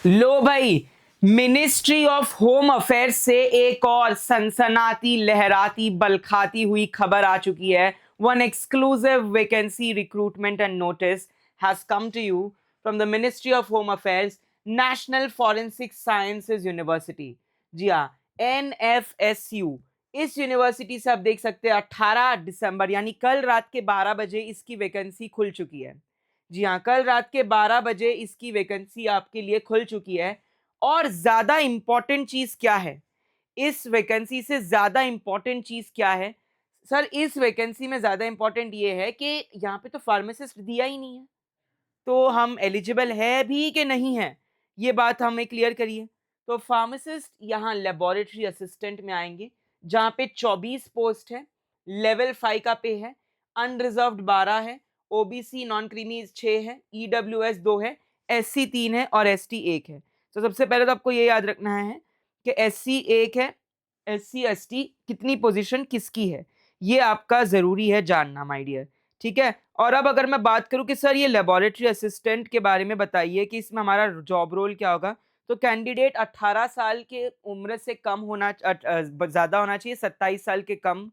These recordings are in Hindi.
लो भाई, मिनिस्ट्री ऑफ होम अफेयर्स से एक और सनसनाती लहराती बलखाती हुई खबर आ चुकी है। One exclusive vacancy recruitment and notice has come to you from the ministry of home affairs, national forensic sciences university. जी हाँ, NFSU। इस यूनिवर्सिटी से आप देख सकते हैं 18 दिसंबर यानी कल रात के 12 बजे इसकी वैकेंसी खुल चुकी है। जी हाँ, कल रात के 12 बजे इसकी वैकेंसी आपके लिए खुल चुकी है। और ज्यादा इंपॉर्टेंट चीज क्या है, इस वैकेंसी से ज्यादा इंपॉर्टेंट चीज क्या है सर? इस वैकेंसी में ज्यादा इंपॉर्टेंट ये है कि यहाँ पे तो फार्मासिस्ट दिया ही नहीं है, तो हम एलिजिबल है भी कि नहीं है, ये बात हमें क्लियर करिए। तो फार्मासिस्ट यहाँ लेबोरेटरी असिस्टेंट में आएंगे, जहाँ पे 24 पोस्ट है, लेवल 5 का पे है, अनरिजर्व्ड 12 है, ओबीसी नॉन क्रीमी 6 है, ईडब्ल्यूएस 2 है, एससी 3 है और एसटी 1 है। तो सबसे पहले तो आपको ये याद रखना है कि एससी 1 है, एससी एसटी कितनी पोजीशन किसकी है, ये आपका जरूरी है जानना माय डियर। ठीक है। और अब अगर मैं बात करूं कि सर ये लेबोरेटरी असिस्टेंट के बारे में बताइए कि इसमें हमारा जॉब रोल क्या होगा, तो कैंडिडेट 18 साल के उम्र से कम होना ज्यादा होना चाहिए, 27 साल के कम।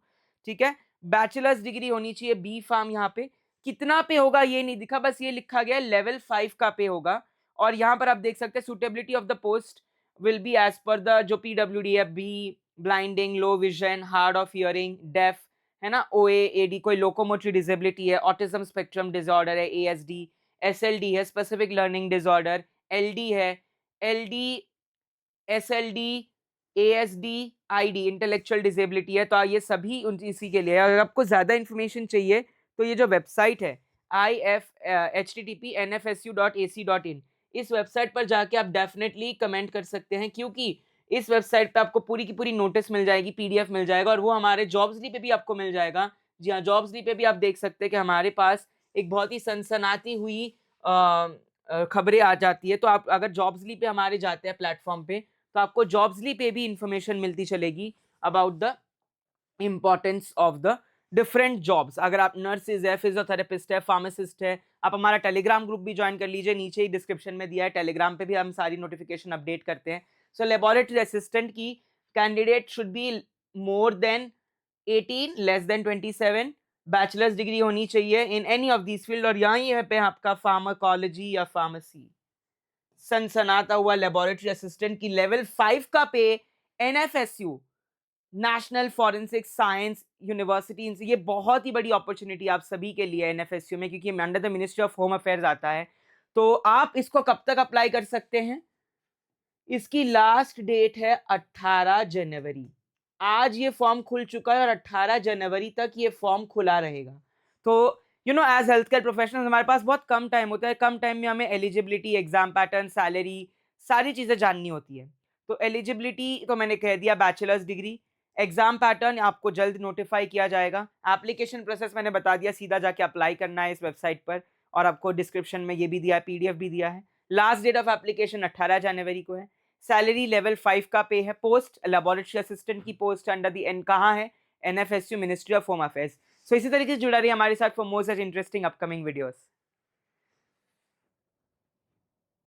ठीक है। बैचलर्स डिग्री होनी चाहिए बी फार्म। यहाँ पे कितना पे होगा ये नहीं दिखा, बस ये लिखा गया लेवल 5 का पे होगा। और यहाँ पर आप देख सकते हैं suitability of the post will be as पर द जो पीडब्ल्यूडी है, be blinding, low vision, hard of hearing, deaf है ना, ओए एडी कोई लोकोमोटरी डिसेबिलिटी है, ऑटिज्म स्पेक्ट्रम डिसऑर्डर है, एएसडी, एसएलडी है, स्पेसिफिक लर्निंग डिसऑर्डर, एलडी है, LD, SLD, ASD, ID intellectual disability है। तो ये सभी इसी के लिए है। अगर आपको ज्यादा इंफॉर्मेशन चाहिए तो ये जो वेबसाइट है http://nfsu.ac.in, इस वेबसाइट पर जाके आप डेफिनेटली कमेंट कर सकते हैं, क्योंकि इस वेबसाइट पे आपको पूरी की पूरी नोटिस मिल जाएगी, पीडीएफ मिल जाएगा, और वो हमारे जॉब्सली पे भी आपको मिल जाएगा। जी हाँ, जॉब्सली पे भी आप देख सकते हैं कि हमारे पास एक बहुत ही सनसनाती हुई खबरें आ जाती है। तो आप अगर जॉब्सली पे हमारे जाते हैं प्लेटफॉर्म पे, तो आपको जॉब्सली पे भी इंफॉर्मेशन मिलती चलेगी about the importance of the different jobs. अगर आप नर्सेज है, फिजियोथेरेपिस्ट है, फार्मासिस्ट है, आप हमारा टेलीग्राम ग्रुप भी ज्वाइन कर लीजिए, नीचे ही डिस्क्रिप्शन में दिया है, टेलीग्राम पे भी हम सारी नोटिफिकेशन अपडेट करते हैं। सो लेबोरेटरी असिस्टेंट की candidate should be more than 18, less than 27, bachelors degree होनी चाहिए in any of this field, और यहाँ पे आपका फार्माकोलॉजी या फार्मेसी। सनसनाता हुआ लेबोरेटरी असिस्टेंट की लेवल 5 का पे, NFSU national forensic science university, ये बहुत ही बड़ी अपॉर्चुनिटी आप सभी के लिए एनएफएसयू में, क्योंकि under the ministry of home affairs आता है। तो आप इसको कब तक अप्लाई कर सकते हैं? इसकी लास्ट डेट है 18 जनवरी। आज ये फॉर्म खुल चुका है और 18 जनवरी तक ये फॉर्म खुला रहेगा। तो एज हेल्थ केयर प्रोफेशनल हमारे पास बहुत कम टाइम होता है, कम टाइम में हमें एलिजिबिलिटी, एग्जाम पैटर्न, सैलरी, सारी चीजें जाननी होती है। तो एलिजिबिलिटी तो मैंने कह दिया, बैचलर्स डिग्री। एग्जाम पैटर्न आपको जल्द नोटिफाई किया जाएगा। एप्लीकेशन प्रोसेस मैंने बता दिया, सीधा जाके अप्लाई करना है इस वेबसाइट पर, और आपको डिस्क्रिप्शन में ये भी दिया है, पीडीएफ भी दिया है। लास्ट डेट ऑफ एप्लीकेशन 18 जनवरी को है। सैलरी लेवल 5 का पे है। पोस्ट लेबोरेटरी असिस्टेंट की पोस्ट अंडर दी एन कहाँ है? NFSU, ministry of home affairs. So इसी तरीके से जुड़ा रही हमारे साथ for more such interesting upcoming videos.